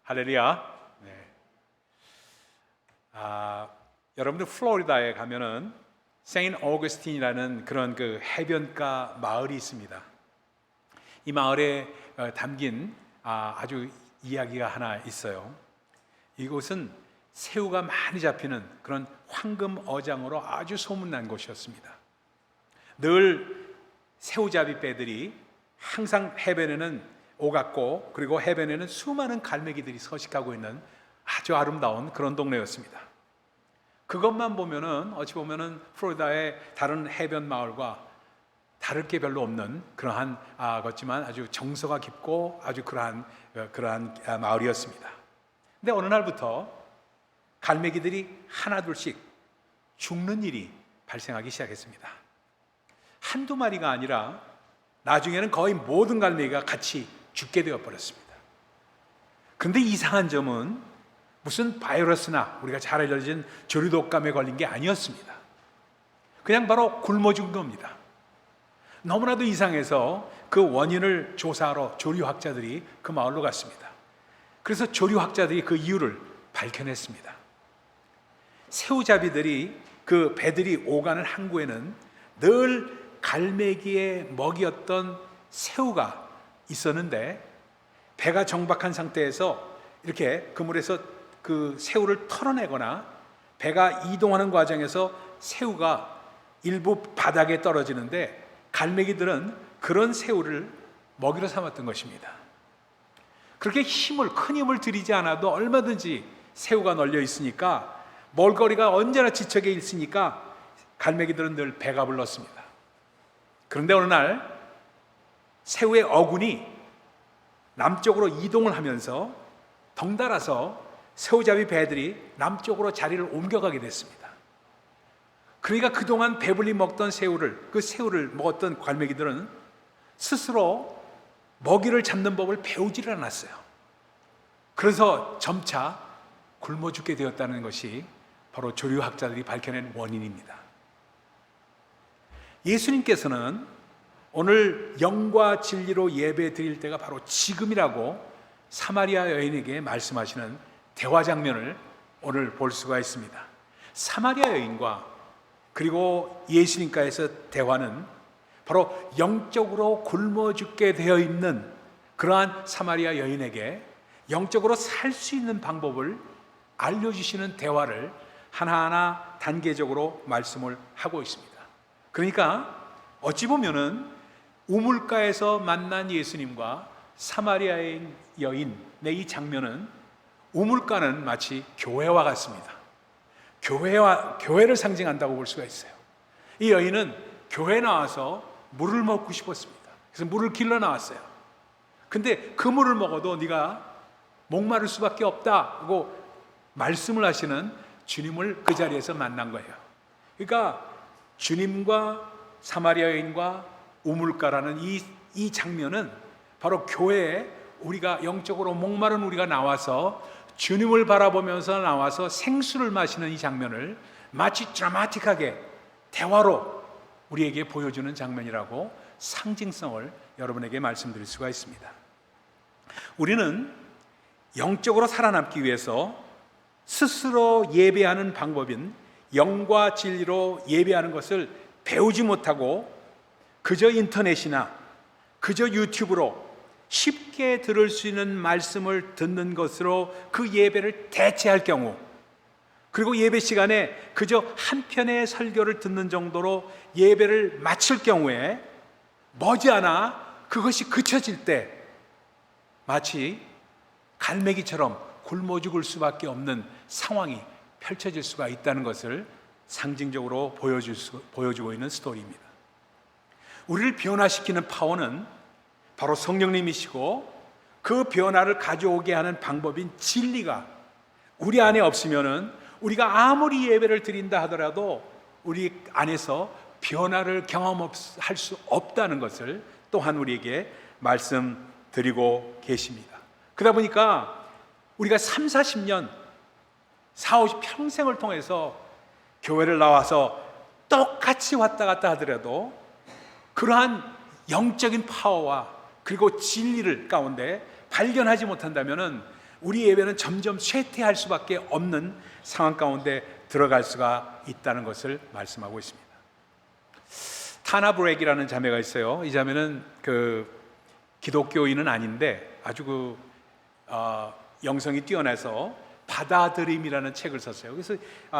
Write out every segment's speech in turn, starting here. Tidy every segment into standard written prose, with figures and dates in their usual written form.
할렐루야. 네. 여러분들 플로리다에 가면은 세인트 오거스틴이라는 그런 그 해변가 마을이 있습니다. 이 마을에 담긴 아주 이야기가 하나 있어요. 이곳은 새우가 많이 잡히는 그런 황금 어장으로 아주 소문난 곳이었습니다. 늘 새우잡이 배들이 항상 해변에는 오갔고, 그리고 해변에는 수많은 갈매기들이 서식하고 있는 아주 아름다운 그런 동네였습니다. 그것만 보면은 어찌 보면은 플로리다의 다른 해변 마을과 다를 게 별로 없는 그러한 것지만 아주 정서가 깊고 아주 그러한 마을이었습니다. 근데 어느 날부터 갈매기들이 하나둘씩 죽는 일이 발생하기 시작했습니다. 한두 마리가 아니라 나중에는 거의 모든 갈매기가 같이 죽게 되어 버렸습니다. 그런데 이상한 점은 무슨 바이러스나 우리가 잘 알려진 조류독감에 걸린 게 아니었습니다. 그냥 바로 굶어 죽은 겁니다. 너무나도 이상해서 그 원인을 조사하러 조류학자들이 그 마을로 갔습니다. 그래서 조류학자들이 그 이유를 밝혀냈습니다. 새우잡이들이 그 배들이 오가는 항구에는 늘 갈매기의 먹이였던 새우가 있었는데, 배가 정박한 상태에서 이렇게 그물에서 그 새우를 털어내거나 배가 이동하는 과정에서 새우가 일부 바닥에 떨어지는데, 갈매기들은 그런 새우를 먹이로 삼았던 것입니다. 그렇게 큰 힘을 들이지 않아도 얼마든지 새우가 널려 있으니까, 먹거리가 언제나 지척에 있으니까 갈매기들은 늘 배가 불렀습니다. 그런데 어느 날 새우의 어군이 남쪽으로 이동을 하면서 덩달아서 새우잡이 배들이 남쪽으로 자리를 옮겨가게 됐습니다. 그러니까 그동안 배불리 먹던 그 새우를 먹었던 갈매기들은 스스로 먹이를 잡는 법을 배우지를 않았어요. 그래서 점차 굶어 죽게 되었다는 것이 바로 조류학자들이 밝혀낸 원인입니다. 예수님께서는 오늘 영과 진리로 예배 드릴 때가 바로 지금이라고 사마리아 여인에게 말씀하시는 대화 장면을 오늘 볼 수가 있습니다. 사마리아 여인과 그리고 예수님과의 대화는 바로 영적으로 굶어 죽게 되어 있는 그러한 사마리아 여인에게 영적으로 살 수 있는 방법을 알려주시는 대화를 하나하나 단계적으로 말씀을 하고 있습니다. 그러니까 어찌 보면은 우물가에서 만난 예수님과 사마리아 여인의 이 장면은, 우물가는 마치 교회와 같습니다. 교회를 상징한다고 볼 수가 있어요. 이 여인은 교회에 나와서 물을 먹고 싶었습니다. 그래서 물을 길러 나왔어요. 근데 그 물을 먹어도 네가 목마를 수밖에 없다고 말씀을 하시는 주님을 그 자리에서 만난 거예요. 그러니까 주님과 사마리아 여인과 우물가라는 이 장면은 바로 교회에 우리가 영적으로 목마른 우리가 나와서 주님을 바라보면서 나와서 생수를 마시는 이 장면을 마치 드라마틱하게 대화로 우리에게 보여주는 장면이라고 상징성을 여러분에게 말씀드릴 수가 있습니다. 우리는 영적으로 살아남기 위해서 스스로 예배하는 방법인 영과 진리로 예배하는 것을 배우지 못하고 그저 인터넷이나 그저 유튜브로 쉽게 들을 수 있는 말씀을 듣는 것으로 그 예배를 대체할 경우, 그리고 예배 시간에 그저 한 편의 설교를 듣는 정도로 예배를 마칠 경우에 머지않아 그것이 그쳐질 때 마치 갈매기처럼 굶어 죽을 수밖에 없는 상황이 펼쳐질 수가 있다는 것을 상징적으로 보여주고 있는 스토리입니다. 우리를 변화시키는 파워는 바로 성령님이시고, 그 변화를 가져오게 하는 방법인 진리가 우리 안에 없으면은 우리가 아무리 예배를 드린다 하더라도 우리 안에서 변화를 경험할 수 없다는 것을 또한 우리에게 말씀드리고 계십니다. 그러다 보니까 우리가 3, 40년, 4, 50 평생을 통해서 교회를 나와서 똑같이 왔다 갔다 하더라도 그러한 영적인 파워와 그리고 진리를 가운데 발견하지 못한다면은 우리 예배는 점점 쇠퇴할 수밖에 없는 상황 가운데 들어갈 수가 있다는 것을 말씀하고 있습니다. 타나 브렉이라는 자매가 있어요. 이 자매는 기독교인은 아닌데 아주 영성이 뛰어나서 받아들임이라는 책을 썼어요. 그래서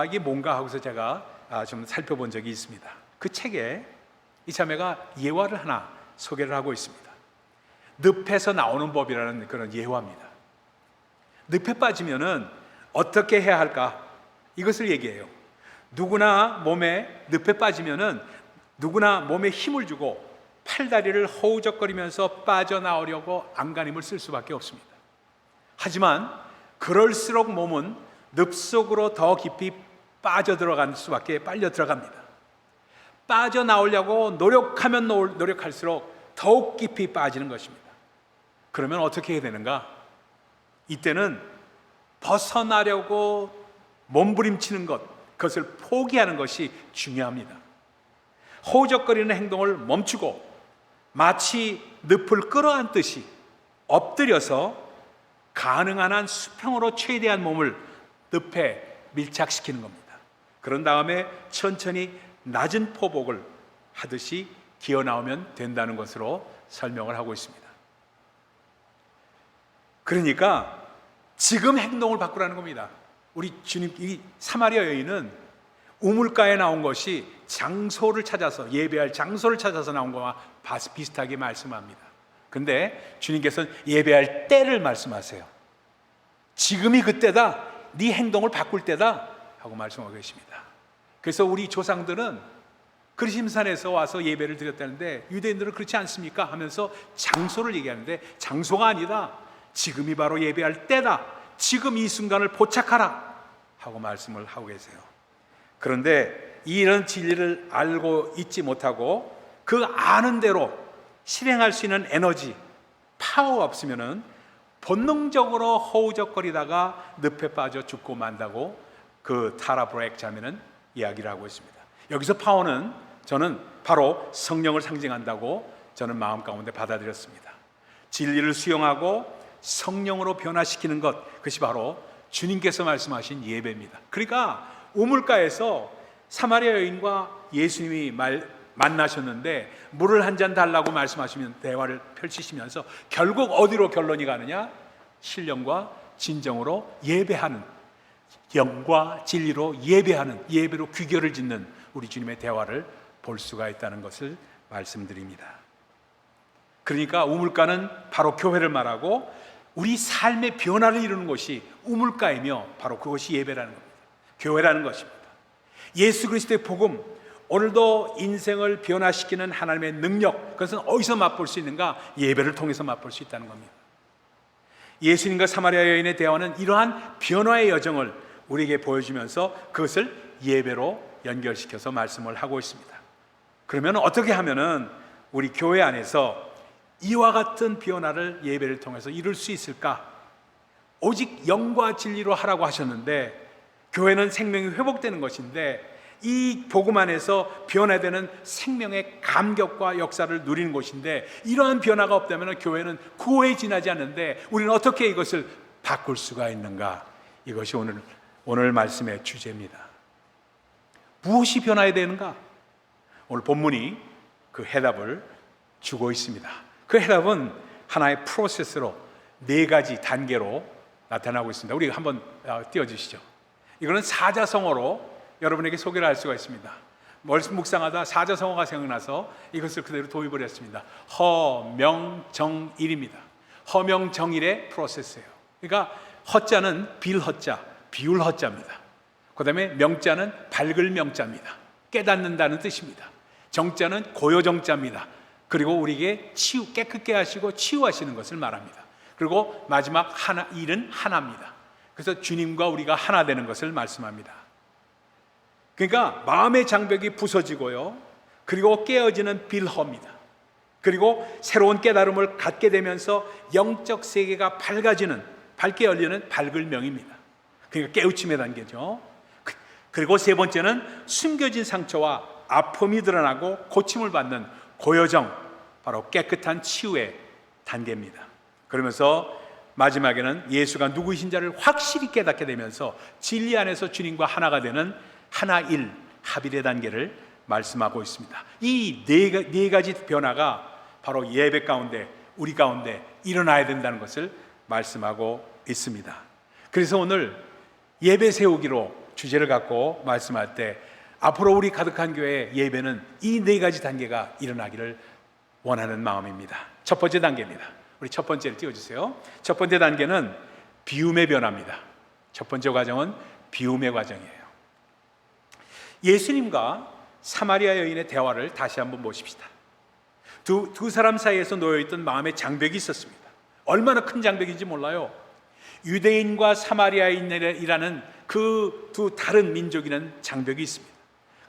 이게 뭔가 하고서 제가 좀 살펴본 적이 있습니다. 그 책에 이 자매가 예화를 하나 소개를 하고 있습니다. 늪에서 나오는 법이라는 그런 예화입니다. 늪에 빠지면은 어떻게 해야 할까? 이것을 얘기해요. 누구나 몸에 늪에 빠지면은 누구나 몸에 힘을 주고 팔다리를 허우적거리면서 빠져나오려고 안간힘을 쓸 수밖에 없습니다. 하지만 그럴수록 몸은 늪 속으로 더 깊이 빠져들어갈 수밖에 빨려 들어갑니다. 빠져나오려고 노력하면 노력할수록 더욱 깊이 빠지는 것입니다. 그러면 어떻게 해야 되는가? 이때는 벗어나려고 몸부림치는 것, 그것을 포기하는 것이 중요합니다. 허우적거리는 행동을 멈추고 마치 늪을 끌어안듯이 엎드려서 가능한 한 수평으로 최대한 몸을 늪에 밀착시키는 겁니다. 그런 다음에 천천히 낮은 포복을 하듯이 기어 나오면 된다는 것으로 설명을 하고 있습니다. 그러니까 지금 행동을 바꾸라는 겁니다. 우리 주님, 이 사마리아 여인은 우물가에 나온 것이 장소를 찾아서, 예배할 장소를 찾아서 나온 것과 비슷하게 말씀합니다. 근데 주님께서는 예배할 때를 말씀하세요. 지금이 그때다, 네 행동을 바꿀 때다 하고 말씀하고 계십니다. 그래서 우리 조상들은 그리심산에서 와서 예배를 드렸다는데 유대인들은 그렇지 않습니까? 하면서 장소를 얘기하는데 장소가 아니다, 지금이 바로 예배할 때다, 지금 이 순간을 포착하라 하고 말씀을 하고 계세요. 그런데 이런 진리를 알고 있지 못하고 그 아는 대로 실행할 수 있는 에너지, 파워가 없으면은 본능적으로 허우적거리다가 늪에 빠져 죽고 만다고 그 타라 브렉 자매는 이야기를 하고 있습니다. 여기서 파워는 저는 바로 성령을 상징한다고 저는 마음 가운데 받아들였습니다. 진리를 수용하고 성령으로 변화시키는 것, 그것이 바로 주님께서 말씀하신 예배입니다. 그러니까 우물가에서 사마리아 여인과 예수님이 만나셨는데 물을 한 잔 달라고 말씀하시면 대화를 펼치시면서 결국 어디로 결론이 가느냐? 신령과 진정으로 예배하는, 영과 진리로 예배하는, 예배로 귀결을 짓는 우리 주님의 대화를 볼 수가 있다는 것을 말씀드립니다. 그러니까 우물가는 바로 교회를 말하고 우리 삶의 변화를 이루는 것이 우물가이며 바로 그것이 예배라는 겁니다. 교회라는 것입니다. 예수 그리스도의 복음, 오늘도 인생을 변화시키는 하나님의 능력, 그것은 어디서 맛볼 수 있는가? 예배를 통해서 맛볼 수 있다는 겁니다. 예수님과 사마리아 여인의 대화는 이러한 변화의 여정을 우리에게 보여주면서 그것을 예배로 연결시켜서 말씀을 하고 있습니다. 그러면 어떻게 하면은 우리 교회 안에서 이와 같은 변화를 예배를 통해서 이룰 수 있을까? 오직 영과 진리로 하라고 하셨는데 교회는 생명이 회복되는 것인데 이 복음 안에서 변화되는 생명의 감격과 역사를 누리는 곳인데 이러한 변화가 없다면 교회는 구호에 지나지 않는데 우리는 어떻게 이것을 바꿀 수가 있는가? 이것이 오늘 말씀의 주제입니다. 무엇이 변화해야 되는가? 오늘 본문이 그 해답을 주고 있습니다. 그 해답은 하나의 프로세스로 4가지 단계로 나타나고 있습니다. 우리 한번 띄워주시죠. 이거는 사자성어로 여러분에게 소개를 할 수가 있습니다. 말씀 묵상하다 사자성어가 생각나서 이것을 그대로 도입을 했습니다. 허명정일입니다. 허명정일의 프로세스예요. 그러니까 허자는 빌허자, 비울 허자입니다. 그 다음에 명자는 밝을 명자입니다. 깨닫는다는 뜻입니다. 정자는 고요정자입니다. 그리고 우리에게 깨끗게 하시고 치유하시는 것을 말합니다. 그리고 마지막 일은 하나입니다. 그래서 주님과 우리가 하나 되는 것을 말씀합니다. 그러니까 마음의 장벽이 부서지고요, 그리고 깨어지는 빌허입니다. 그리고 새로운 깨달음을 갖게 되면서 영적 세계가 밝게 열리는 밝을 명입니다. 그러니까 깨우침의 단계죠. 그리고 3번째는 숨겨진 상처와 아픔이 드러나고 고침을 받는 고요정, 바로 깨끗한 치유의 단계입니다. 그러면서 마지막에는 예수가 누구이신 자를 확실히 깨닫게 되면서 진리 안에서 주님과 하나가 되는 하나일 합일의 단계를 말씀하고 있습니다. 이 네 가지 변화가 바로 예배 가운데, 우리 가운데 일어나야 된다는 것을 말씀하고 있습니다. 그래서 오늘 예배 세우기로 주제를 갖고 말씀할 때 앞으로 우리 가득한 교회의 예배는 이 네 가지 단계가 일어나기를 원하는 마음입니다. 첫 번째 단계입니다. 우리 첫 번째를 띄워주세요. 첫 번째 단계는 비움의 변화입니다. 첫 번째 과정은 비움의 과정이에요. 예수님과 사마리아 여인의 대화를 다시 한번 보십시다. 두 사람 사이에서 놓여있던 마음의 장벽이 있었습니다. 얼마나 큰 장벽인지 몰라요. 유대인과 사마리아인이라는 그 두 다른 민족이라는 장벽이 있습니다.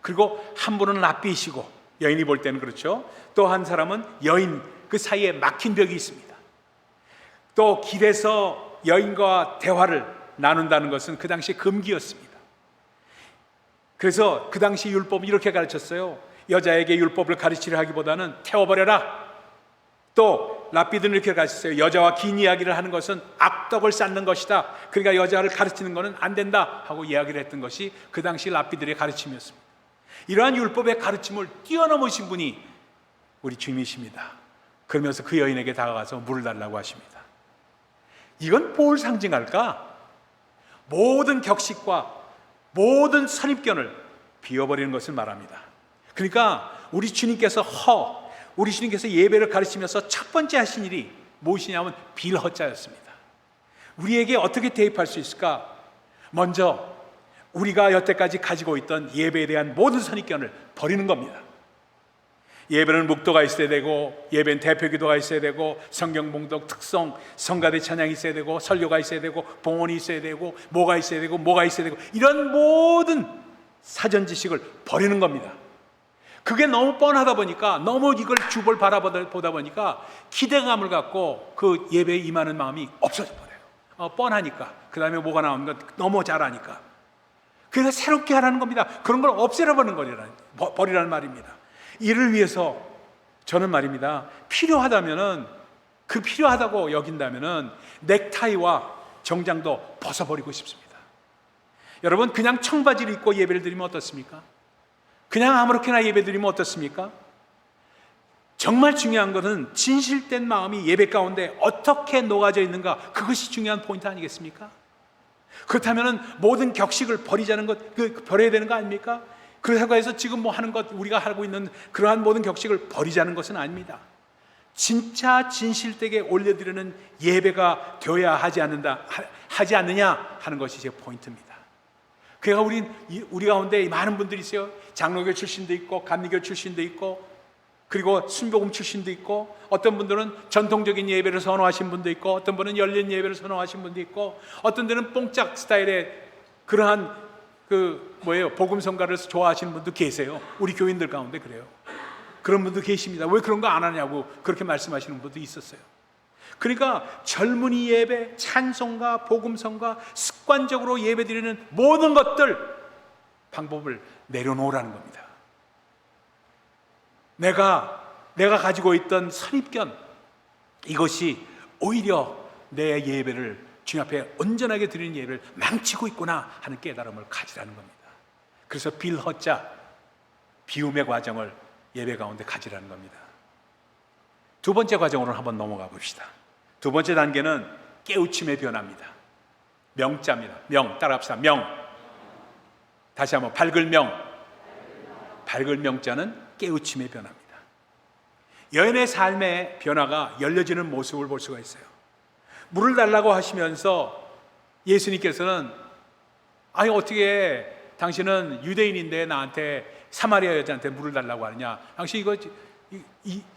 그리고 한 분은 랍비이시고, 여인이 볼 때는 그렇죠. 또 한 사람은 여인, 그 사이에 막힌 벽이 있습니다. 또 길에서 여인과 대화를 나눈다는 것은 그 당시 금기였습니다. 그래서 그 당시 율법은 이렇게 가르쳤어요. 여자에게 율법을 가르치려 하기보다는 태워버려라. 또 랍비들은 이렇게 가르쳤어요. 여자와 긴 이야기를 하는 것은 악덕을 쌓는 것이다. 그러니까 여자를 가르치는 것은 안 된다 하고 이야기를 했던 것이 그 당시 랍비들의 가르침이었습니다. 이러한 율법의 가르침을 뛰어넘으신 분이 우리 주님이십니다. 그러면서 그 여인에게 다가가서 물을 달라고 하십니다. 이건 뭘 상징할까? 모든 격식과 모든 선입견을 비워버리는 것을 말합니다. 그러니까 우리 주님께서 예배를 가르치면서 첫 번째 하신 일이 무엇이냐면 빌허자였습니다. 우리에게 어떻게 대입할 수 있을까? 먼저 우리가 여태까지 가지고 있던 예배에 대한 모든 선입견을 버리는 겁니다. 예배는 묵도가 있어야 되고, 예배는 대표기도가 있어야 되고, 성경 봉독 특성, 성가대 찬양이 있어야 되고, 설교가 있어야 되고, 봉헌이 있어야 되고, 뭐가 있어야 되고, 뭐가 있어야 되고, 이런 모든 사전 지식을 버리는 겁니다. 그게 너무 뻔하다 보니까, 너무 이걸 주볼 바라보다 보니까 기대감을 갖고 그 예배에 임하는 마음이 없어져 버려요. 뻔하니까. 그 다음에 뭐가 나오는 건 너무 잘 아니까. 그래서 새롭게 하라는 겁니다. 그런 걸 없애버리는 버리라는 말입니다. 이를 위해서 저는 말입니다, 필요하다면은, 그 필요하다고 여긴다면은 넥타이와 정장도 벗어버리고 싶습니다. 여러분, 그냥 청바지를 입고 예배를 드리면 어떻습니까? 그냥 아무렇게나 예배 드리면 어떻습니까? 정말 중요한 것은 진실된 마음이 예배 가운데 어떻게 녹아져 있는가, 그것이 중요한 포인트 아니겠습니까? 그렇다면은 모든 격식을 버려야 되는 거 아닙니까? 그렇다고 해서 지금 뭐 하는 것, 우리가 하고 있는 그러한 모든 격식을 버리자는 것은 아닙니다. 진짜 진실되게 올려드리는 예배가 되어야 하지 않느냐 하는 것이 제 포인트입니다. 그러니까 우리 가운데 많은 분들이 있어요. 장로교 출신도 있고, 감리교 출신도 있고, 그리고 순복음 출신도 있고, 어떤 분들은 전통적인 예배를 선호하신 분도 있고, 어떤 분은 열린 예배를 선호하신 분도 있고, 어떤 데는 뽕짝 스타일의 그러한 복음 성가를 좋아하시는 분도 계세요. 우리 교인들 가운데 그래요. 그런 분도 계십니다. 왜 그런 거 안 하냐고 그렇게 말씀하시는 분도 있었어요. 그러니까 젊은이 예배, 찬송가, 복음 성가, 습관적으로 예배 드리는 모든 것들 방법을 내려놓으라는 겁니다. 내가 가지고 있던 선입견, 이것이 오히려 내 예배를 주님 앞에 온전하게 드리는 예배를 망치고 있구나 하는 깨달음을 가지라는 겁니다. 그래서 빌허자, 비움의 과정을 예배 가운데 가지라는 겁니다. 두 번째 과정으로 한번 넘어가 봅시다. 두 번째 단계는 깨우침의 변화입니다. 명자입니다. 따라합시다. 다시 한번 밝을 명자는 깨우침의 변화입니다. 여인의 삶의 변화가 열려지는 모습을 볼 수가 있어요. 물을 달라고 하시면서 예수님께서는, 아니 어떻게 당신은 유대인인데 나한테, 사마리아 여자한테 물을 달라고 하느냐. 당신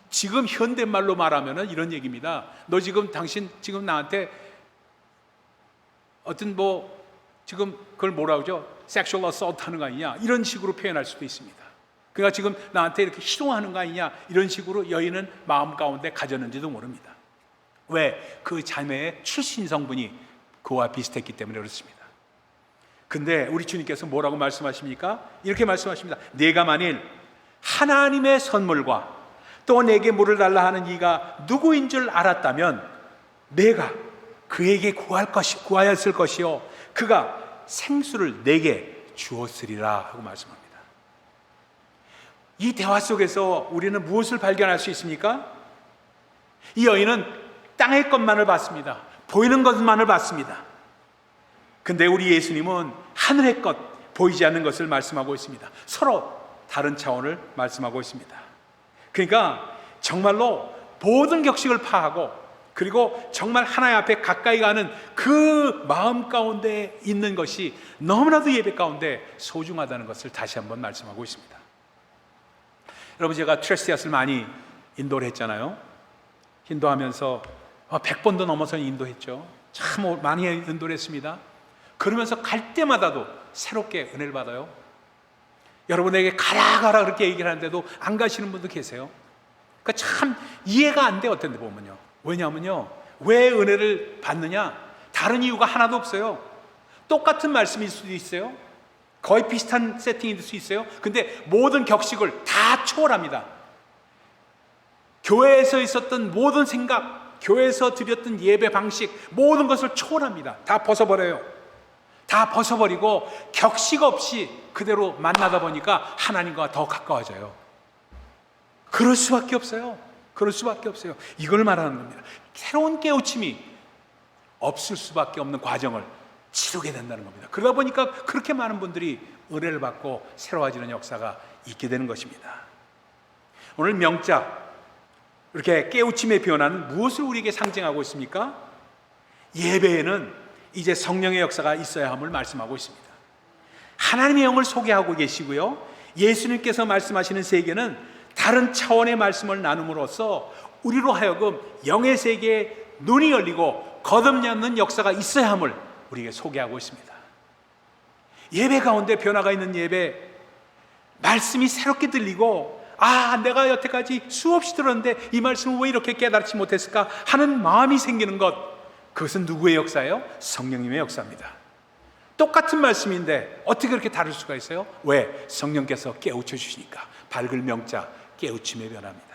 지금 현대말로 말하면은 이런 얘기입니다. 너 당신 지금 나한테 어떤 지금 그걸 뭐라고 하죠? 섹슈얼 어설트 하는 거 아니냐, 이런 식으로 표현할 수도 있습니다. 그러니까 지금 나한테 이렇게 희롱하는 거 아니냐, 이런 식으로 여인은 마음 가운데 가졌는지도 모릅니다. 왜? 그 자매의 출신 성분이 그와 비슷했기 때문에 그렇습니다. 근데 우리 주님께서 뭐라고 말씀하십니까? 이렇게 말씀하십니다. 내가 만일 하나님의 선물과 또 내게 물을 달라 하는 이가 누구인 줄 알았다면 내가 그에게 구하였을 것이요 그가 생수를 내게 주었으리라 하고 말씀합니다. 이 대화 속에서 우리는 무엇을 발견할 수 있습니까? 이 여인은 땅의 것만을 봤습니다. 보이는 것만을 봤습니다. 근데 우리 예수님은 하늘의 것, 보이지 않는 것을 말씀하고 있습니다. 서로 다른 차원을 말씀하고 있습니다. 그러니까 정말로 모든 격식을 파하고 그리고 정말 하나님 앞에 가까이 가는 그 마음 가운데 있는 것이 너무나도 예배 가운데 소중하다는 것을 다시 한번 말씀하고 있습니다. 여러분, 제가 트레스티아스를 많이 인도를 했잖아요. 인도하면서 100번도 넘어서 인도했죠. 참 많이 인도를 했습니다. 그러면서 갈 때마다도 새롭게 은혜를 받아요. 여러분에게 가라 그렇게 얘기를 하는데도 안 가시는 분도 계세요. 그러니까 참 이해가 안 돼요, 어떤 데 보면요. 왜냐하면요, 왜 은혜를 받느냐? 다른 이유가 하나도 없어요. 똑같은 말씀일 수도 있어요. 거의 비슷한 세팅이 될 수 있어요. 근데 모든 격식을 다 초월합니다. 교회에서 있었던 모든 생각, 교회에서 드렸던 예배 방식, 모든 것을 초월합니다. 다 벗어버려요. 다 벗어버리고 격식 없이 그대로 만나다 보니까 하나님과 더 가까워져요. 그럴 수밖에 없어요. 그럴 수밖에 없어요. 이걸 말하는 겁니다. 새로운 깨우침이 없을 수밖에 없는 과정을 치르게 된다는 겁니다. 그러다 보니까 그렇게 많은 분들이 은혜를 받고 새로워지는 역사가 있게 되는 것입니다. 오늘 명자, 이렇게 깨우침의 변화는 무엇을 우리에게 상징하고 있습니까? 예배에는 이제 성령의 역사가 있어야 함을 말씀하고 있습니다. 하나님의 영을 소개하고 계시고요, 예수님께서 말씀하시는 세계는 다른 차원의 말씀을 나눔으로써 우리로 하여금 영의 세계에 눈이 열리고 거듭이 않는 역사가 있어야 함을 우리에게 소개하고 있습니다. 예배 가운데 변화가 있는 예배, 말씀이 새롭게 들리고 내가 여태까지 수없이 들었는데 이 말씀을 왜 이렇게 깨달지 못했을까 하는 마음이 생기는 것, 그것은 누구의 역사예요? 성령님의 역사입니다. 똑같은 말씀인데 어떻게 그렇게 다를 수가 있어요? 왜? 성령께서 깨우쳐 주시니까. 밝을 명자, 깨우침의 변화입니다.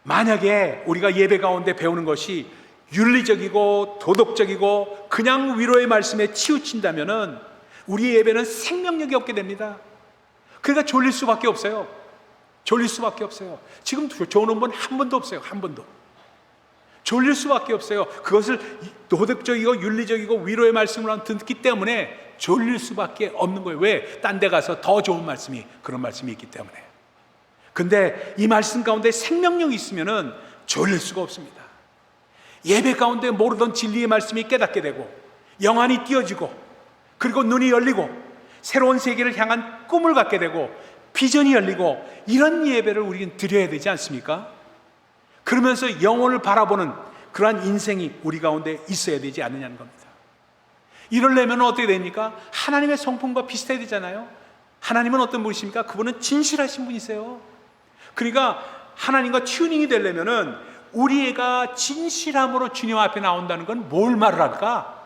만약에 우리가 예배 가운데 배우는 것이 윤리적이고 도덕적이고 그냥 위로의 말씀에 치우친다면은 우리 예배는 생명력이 없게 됩니다. 그러니까 졸릴 수밖에 없어요. 졸릴 수밖에 없어요. 지금 좋은 분 한 번도 없어요. 한 번도. 졸릴 수밖에 없어요. 그것을 도덕적이고 윤리적이고 위로의 말씀을 듣기 때문에 졸릴 수밖에 없는 거예요. 왜? 딴 데 가서 더 좋은 말씀이, 그런 말씀이 있기 때문에. 근데 이 말씀 가운데 생명력이 있으면은 졸릴 수가 없습니다. 예배 가운데 모르던 진리의 말씀이 깨닫게 되고 영안이 띄어지고 그리고 눈이 열리고 새로운 세계를 향한 꿈을 갖게 되고 비전이 열리고 이런 예배를 우리는 드려야 되지 않습니까? 그러면서 영혼을 바라보는 그러한 인생이 우리 가운데 있어야 되지 않느냐는 겁니다. 이러려면 어떻게 됩니까? 하나님의 성품과 비슷해야 되잖아요. 하나님은 어떤 분이십니까? 그분은 진실하신 분이세요. 그러니까 하나님과 튜닝이 되려면은 우리가 진실함으로 주님 앞에 나온다는 건 뭘 말을 할까?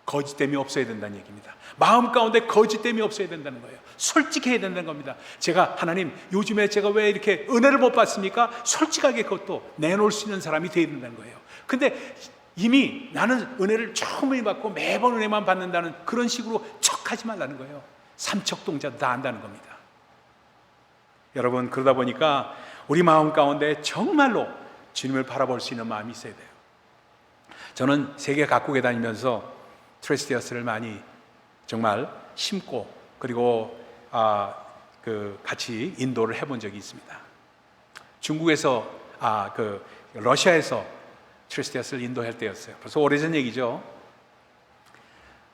거짓됨이 없어야 된다는 얘기입니다. 마음 가운데 거짓됨이 없어야 된다는 거예요. 솔직해야 된다는 겁니다. 제가 하나님, 요즘에 제가 왜 이렇게 은혜를 못 받습니까? 솔직하게 그것도 내놓을 수 있는 사람이 되어야 된다는 거예요. 근데 이미 나는 은혜를 처음에 받고 매번 은혜만 받는다는 그런 식으로 척하지 말라는 거예요. 삼척동자도 다 안다는 겁니다. 여러분, 그러다 보니까 우리 마음 가운데 정말로 주님을 바라볼 수 있는 마음이 있어야 돼요. 저는 세계 각국에 다니면서 트레스티아스를 많이 정말 심고 그리고 같이 인도를 해본 적이 있습니다. 중국에서 러시아에서 트레스티아스를 인도할 때였어요. 벌써 오래전 얘기죠.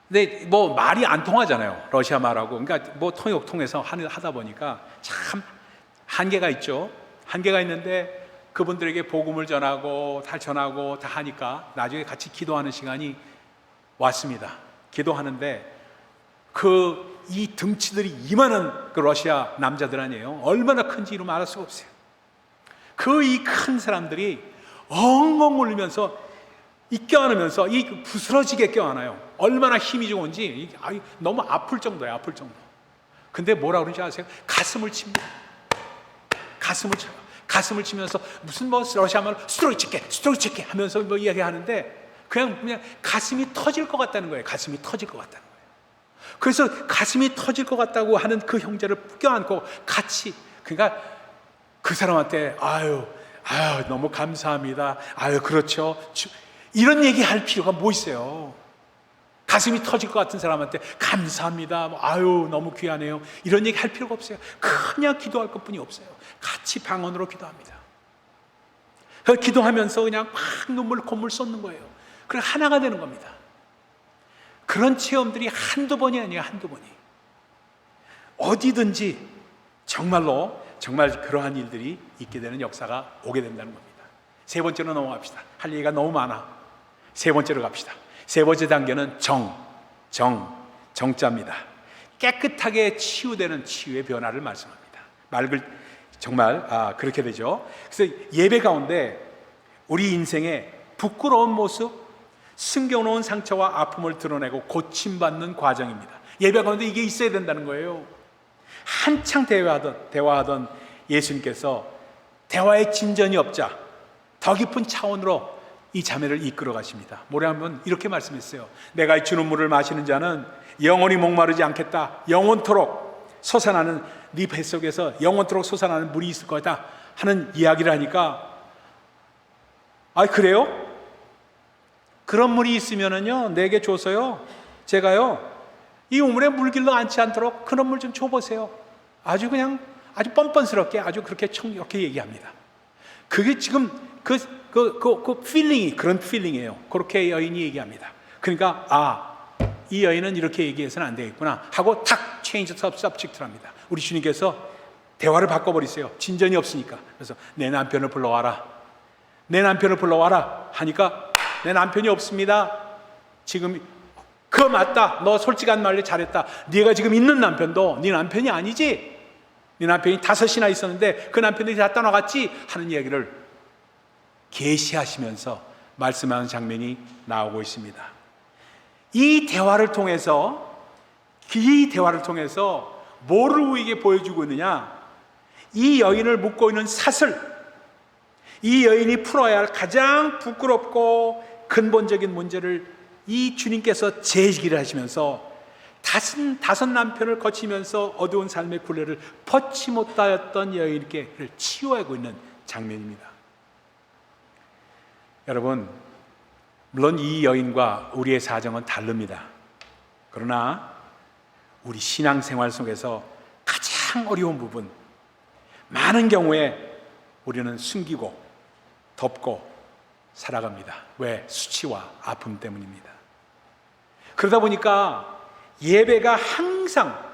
근데 뭐 말이 안 통하잖아요. 러시아 말하고. 그러니까 뭐 통해서 하다 보니까 참 한계가 있죠. 한계가 있는데 그분들에게 복음을 전하고 다 하니까 나중에 같이 기도하는 시간이 왔습니다. 기도하는데 이 등치들이 이만한 그 러시아 남자들 아니에요. 얼마나 큰지 이루 말할 수가 없어요. 이 큰 사람들이 엉엉 울면서 껴안으면서 부스러지게 껴안아요. 얼마나 힘이 좋은지 너무 아플 정도예요. 아플 정도. 근데 뭐라 그러는지 아세요? 가슴을 칩니다. 가슴을 쳐요. 가슴을 치면서 무슨 러시아 말로 스트로이체케 하면서 이야기하는데 그냥 가슴이 터질 것 같다는 거예요. 가슴이 터질 것 같다는 거예요. 그래서 가슴이 터질 것 같다고 하는 그 형제를 껴안고 같이, 그러니까 그 사람한테 아유 너무 감사합니다. 아유 그렇죠. 이런 얘기 할 필요가 뭐 있어요? 가슴이 터질 것 같은 사람한테 감사합니다. 아유 너무 귀하네요. 이런 얘기 할 필요가 없어요. 그냥 기도할 것뿐이 없어요. 같이 방언으로 기도합니다. 기도하면서 그냥 막 콧물 쏟는 거예요. 그래 하나가 되는 겁니다. 그런 체험들이 한두 번이 아니에요. 한두 번이. 어디든지 정말 그러한 일들이 있게 되는 역사가 오게 된다는 겁니다. 세 번째로 넘어갑시다. 할 얘기가 너무 많아. 세 번째로 갑시다. 세 번째 단계는 정자입니다. 깨끗하게 치유되는 치유의 변화를 말씀합니다. 정말 그렇게 되죠. 그래서 예배 가운데 우리 인생의 부끄러운 모습, 숨겨놓은 상처와 아픔을 드러내고 고침받는 과정입니다. 예배 가운데 이게 있어야 된다는 거예요. 한창 대화하던 예수님께서 대화의 진전이 없자 더 깊은 차원으로 이 자매를 이끌어 가십니다. 뭐냐면 이렇게 말씀했어요. 내가 주는 물을 마시는 자는 영원히 목마르지 않겠다. 영원토록 솟아나는 네 뱃속에서 영원토록 솟아나는 물이 있을 거다 하는 이야기를 하니까 그래요? 그런 물이 있으면은요 내게 줘서요 제가요 이 우물에 물길로 앉지 않도록 그런 물 좀 줘보세요. 아주 뻔뻔스럽게 아주 그렇게 청력하게 얘기합니다. 그게 지금 그 필링이 그런 필링이에요. 그렇게 여인이 얘기합니다. 그러니까 이 여인은 이렇게 얘기해서는 안 되겠구나 하고 탁 체인지 서브젝트를 합니다. 우리 주님께서 대화를 바꿔버리세요. 진전이 없으니까. 그래서 내 남편을 불러와라. 내 남편을 불러와라 하니까 내 남편이 없습니다. 지금 그거 맞다. 너 솔직한 말로 잘했다. 네가 지금 있는 남편도 네 남편이 아니지. 네 남편이 5이나 있었는데 그 남편들이 다 떠나갔지 하는 이야기를 계시하시면서 말씀하는 장면이 나오고 있습니다. 이 대화를 통해서 뭐를 우리에게 보여주고 있느냐? 이 여인을 묶고 있는 사슬, 이 여인이 풀어야 할 가장 부끄럽고 근본적인 문제를 이 주님께서 제기를 하시면서 다섯 남편을 거치면서 어두운 삶의 굴레를 벗지 못하였던 여인에게를 치유하고 있는 장면입니다. 여러분, 물론 이 여인과 우리의 사정은 다릅니다. 그러나 우리 신앙생활 속에서 가장 어려운 부분, 많은 경우에 우리는 숨기고 덮고 살아갑니다. 왜? 수치와 아픔 때문입니다. 그러다 보니까 예배가 항상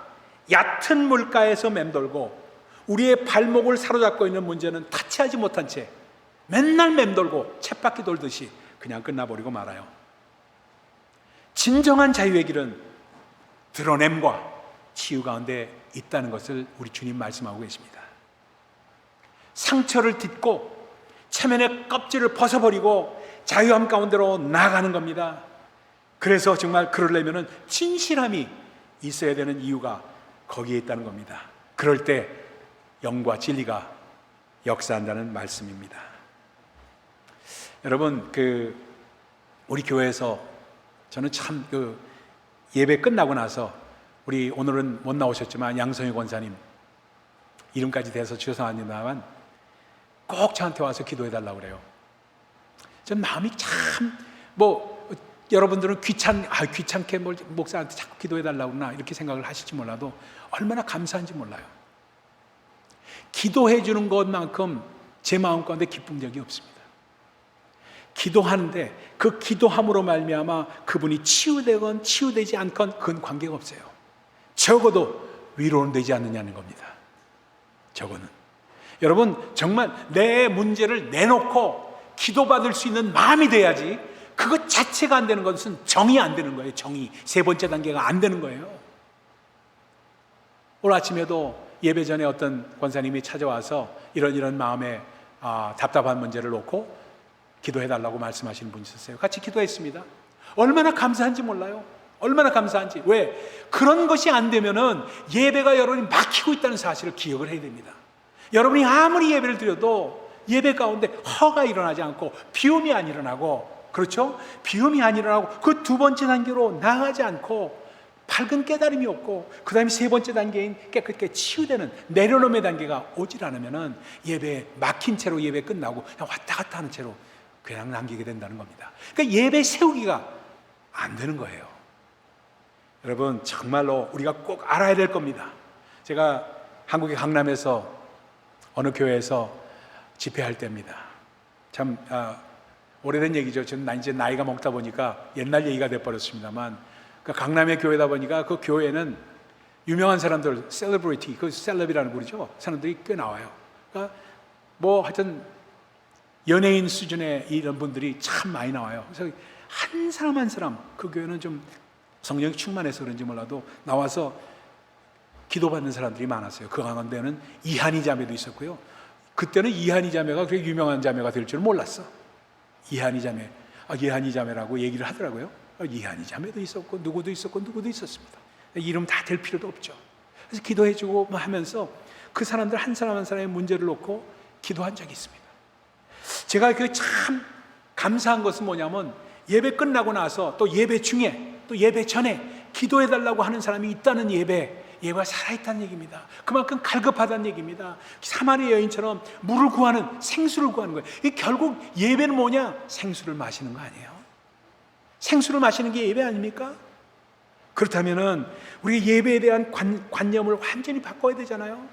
얕은 물가에서 맴돌고 우리의 발목을 사로잡고 있는 문제는 타치하지 못한 채 맨날 맴돌고 쳇바퀴 돌듯이 그냥 끝나버리고 말아요. 진정한 자유의 길은 드러냄과 치유 가운데 있다는 것을 우리 주님 말씀하고 계십니다. 상처를 딛고 체면의 껍질을 벗어버리고 자유함 가운데로 나아가는 겁니다. 그래서 정말 그러려면 진실함이 있어야 되는 이유가 거기에 있다는 겁니다. 그럴 때 영과 진리가 역사한다는 말씀입니다. 여러분, 우리 교회에서 저는 참 예배 끝나고 나서 우리 오늘은 못 나오셨지만 양성희 권사님 이름까지 대서 죄송합니다만 꼭 저한테 와서 기도해달라고 그래요. 전 마음이 참 여러분들은 귀찮게 목사한테 자꾸 기도해달라고 그러나 이렇게 생각을 하실지 몰라도 얼마나 감사한지 몰라요. 기도해 주는 것만큼 제 마음 가운데 기쁜 적이 없습니다. 기도하는데 그 기도함으로 말미암아 그분이 치유되건 치유되지 않건 그건 관계가 없어요. 적어도 위로는 되지 않느냐는 겁니다. 적어는. 여러분, 정말 내 문제를 내놓고 기도받을 수 있는 마음이 돼야지 그것 자체가 안 되는 것은 정이 안 되는 거예요. 정이. 세 번째 단계가 안 되는 거예요. 오늘 아침에도 예배 전에 어떤 권사님이 찾아와서 이런 마음에 답답한 문제를 놓고 기도해달라고 말씀하시는 분이 있었어요. 같이 기도했습니다. 얼마나 감사한지 몰라요. 얼마나 감사한지. 왜? 그런 것이 안 되면은 예배가 여러분이 막히고 있다는 사실을 기억을 해야 됩니다. 여러분이 아무리 예배를 드려도 예배 가운데 허가 일어나지 않고 비움이 안 일어나고 그렇죠? 비움이 안 일어나고 그 두 번째 단계로 나아가지 않고 밝은 깨달음이 없고 그 다음에 세 번째 단계인 깨끗게 치유되는 내려놓음의 단계가 오질 않으면 예배 막힌 채로 예배 끝나고 그냥 왔다 갔다 하는 채로 그냥 남기게 된다는 겁니다. 그러니까 예배 세우기가 안 되는 거예요. 여러분 정말로 우리가 꼭 알아야 될 겁니다. 제가 한국의 강남에서 어느 교회에서 집회할 때입니다. 참 오래된 얘기죠. 저는 이제 나이가 먹다 보니까 옛날 얘기가 돼버렸습니다만 그러니까 강남의 교회다 보니까 그 교회는 유명한 사람들, 셀러브리티, 그 셀럽이라는 거죠. 사람들이 꽤 나와요. 그러니까 뭐 하여튼 연예인 수준의 이런 분들이 참 많이 나와요. 그래서 한 사람 한 사람, 그 교회는 좀 성령이 충만해서 그런지 몰라도 나와서 기도받는 사람들이 많았어요. 그 가운데는 이한이 자매도 있었고요. 그때는 이한이 자매가 그렇게 유명한 자매가 될 줄 몰랐어. 이한이 자매, 이한이 자매라고 얘기를 하더라고요. 이한이 자매도 있었고 누구도 있었고 누구도 있었습니다. 이름 다 될 필요도 없죠. 그래서 기도해주고 하면서 그 사람들 한 사람 한 사람의 문제를 놓고 기도한 적이 있습니다. 제가 그 참 감사한 것은 뭐냐면 예배 끝나고 나서 또 예배 중에 또 예배 전에 기도해달라고 하는 사람이 있다는 예배가 살아있다는 얘기입니다. 그만큼 갈급하다는 얘기입니다. 사마리아 여인처럼 물을 구하는, 생수를 구하는 거예요. 결국 예배는 뭐냐? 생수를 마시는 거 아니에요? 생수를 마시는 게 예배 아닙니까? 그렇다면은 우리 예배에 대한 관념을 완전히 바꿔야 되잖아요.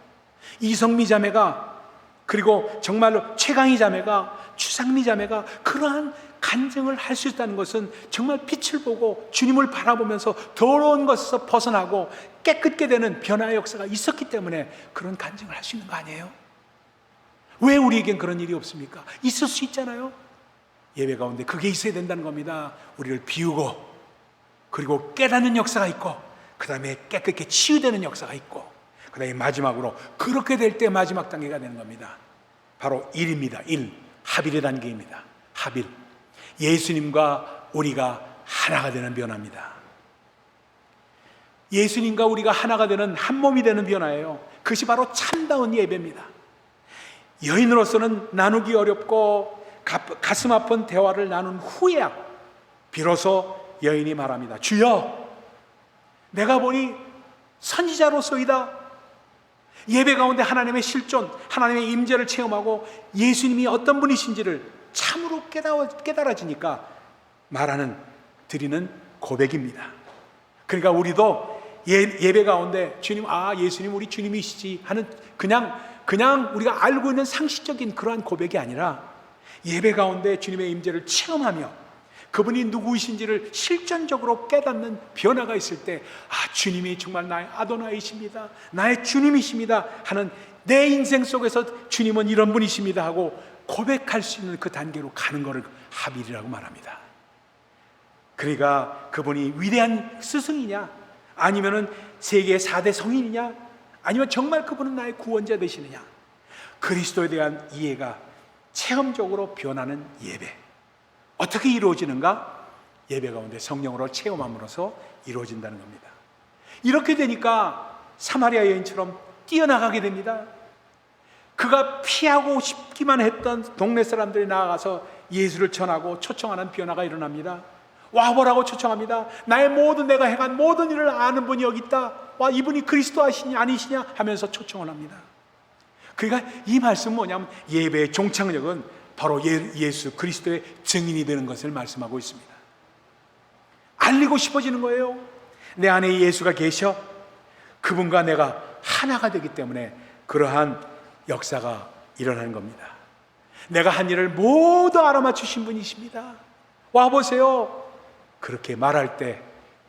이성미 자매가 그리고 정말로 최강희 자매가 추상미 자매가 그러한 간증을 할 수 있다는 것은 정말 빛을 보고 주님을 바라보면서 더러운 것에서 벗어나고 깨끗게 되는 변화의 역사가 있었기 때문에 그런 간증을 할 수 있는 거 아니에요? 왜 우리에겐 그런 일이 없습니까? 있을 수 있잖아요. 예배 가운데 그게 있어야 된다는 겁니다. 우리를 비우고 그리고 깨닫는 역사가 있고 그 다음에 깨끗게 치유되는 역사가 있고 그 다음에 마지막으로 그렇게 될 때 마지막 단계가 되는 겁니다. 바로 1입니다. 1. 합일의 단계입니다. 합일. 예수님과 우리가 하나가 되는 변화입니다. 예수님과 우리가 하나가 되는 한 몸이 되는 변화예요. 그것이 바로 참다운 예배입니다. 여인으로서는 나누기 어렵고 가슴 아픈 대화를 나눈 후에야 비로소 여인이 말합니다. 주여, 내가 보니 선지자로서이다. 예배 가운데 하나님의 실존, 하나님의 임재를 체험하고 예수님이 어떤 분이신지를 참으로 깨달아지니까 드리는 고백입니다. 그러니까 우리도 예배 가운데 주님, 예수님 우리 주님이시지 하는 그냥 우리가 알고 있는 상식적인 그러한 고백이 아니라 예배 가운데 주님의 임재를 체험하며 그분이 누구이신지를 실전적으로 깨닫는 변화가 있을 때 주님이 정말 나의 아도나이십니다, 나의 주님이십니다 하는 내 인생 속에서 주님은 이런 분이십니다 하고 고백할 수 있는 그 단계로 가는 것을 합일이라고 말합니다. 그러니까 그분이 위대한 스승이냐, 아니면은 세계 4대 성인이냐, 아니면 정말 그분은 나의 구원자 되시느냐, 그리스도에 대한 이해가 체험적으로 변하는 예배. 어떻게 이루어지는가? 예배 가운데 성령으로 체험함으로써 이루어진다는 겁니다. 이렇게 되니까 사마리아 여인처럼 뛰어나가게 됩니다. 그가 피하고 싶기만 했던 동네 사람들이 나아가서 예수를 전하고 초청하는 변화가 일어납니다. 와보라고 초청합니다. 나의 내가 행한 모든 일을 아는 분이 여기 있다. 이분이 그리스도 아니시냐 하면서 초청을 합니다. 그러니까 이 말씀은 뭐냐면 예배의 종착역은 바로 예수 그리스도의 증인이 되는 것을 말씀하고 있습니다. 알리고 싶어지는 거예요. 내 안에 예수가 계셔. 그분과 내가 하나가 되기 때문에 그러한 역사가 일어나는 겁니다. 내가 한 일을 모두 알아맞추신 분이십니다. 와보세요. 그렇게 말할 때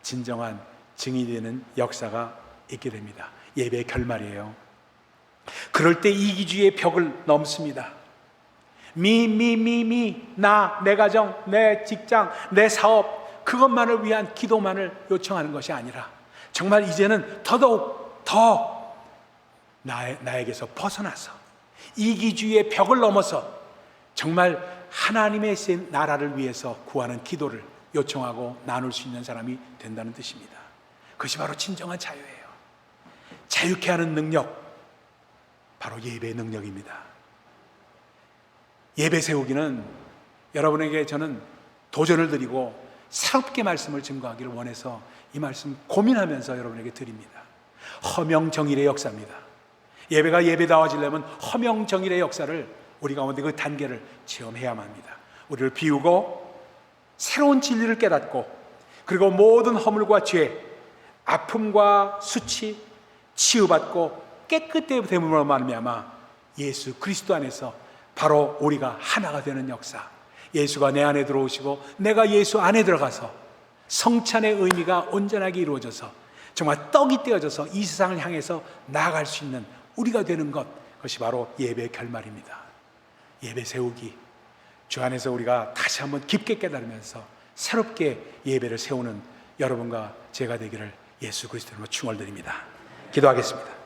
진정한 증인이 되는 역사가 있게 됩니다. 예배의 결말이에요. 그럴 때 이기주의의 벽을 넘습니다. 내 가정, 내 직장, 내 사업, 그것만을 위한 기도만을 요청하는 것이 아니라 정말 이제는 더더욱 더 나에게서 벗어나서 이기주의의 벽을 넘어서 정말 하나님의 나라를 위해서 구하는 기도를 요청하고 나눌 수 있는 사람이 된다는 뜻입니다. 그것이 바로 진정한 자유예요. 자유케 하는 능력, 바로 예배의 능력입니다. 예배 세우기는 여러분에게 저는 도전을 드리고 새롭게 말씀을 증거하기를 원해서 이 말씀 고민하면서 여러분에게 드립니다. 허명정일의 역사입니다. 예배가 예배다워지려면 허명정일의 역사를 우리 가운데 그 단계를 체험해야만 합니다. 우리를 비우고 새로운 진리를 깨닫고, 그리고 모든 허물과 죄, 아픔과 수치 치유받고 깨끗해 됨으로 말미암아 예수 그리스도 안에서 바로 우리가 하나가 되는 역사, 예수가 내 안에 들어오시고 내가 예수 안에 들어가서 성찬의 의미가 온전하게 이루어져서 정말 떡이 떼어져서 이 세상을 향해서 나아갈 수 있는 우리가 되는 것, 그것이 바로 예배의 결말입니다. 예배 세우기, 주 안에서 우리가 다시 한번 깊게 깨달으면서 새롭게 예배를 세우는 여러분과 제가 되기를 예수 그리스도로 축원드립니다. 기도하겠습니다.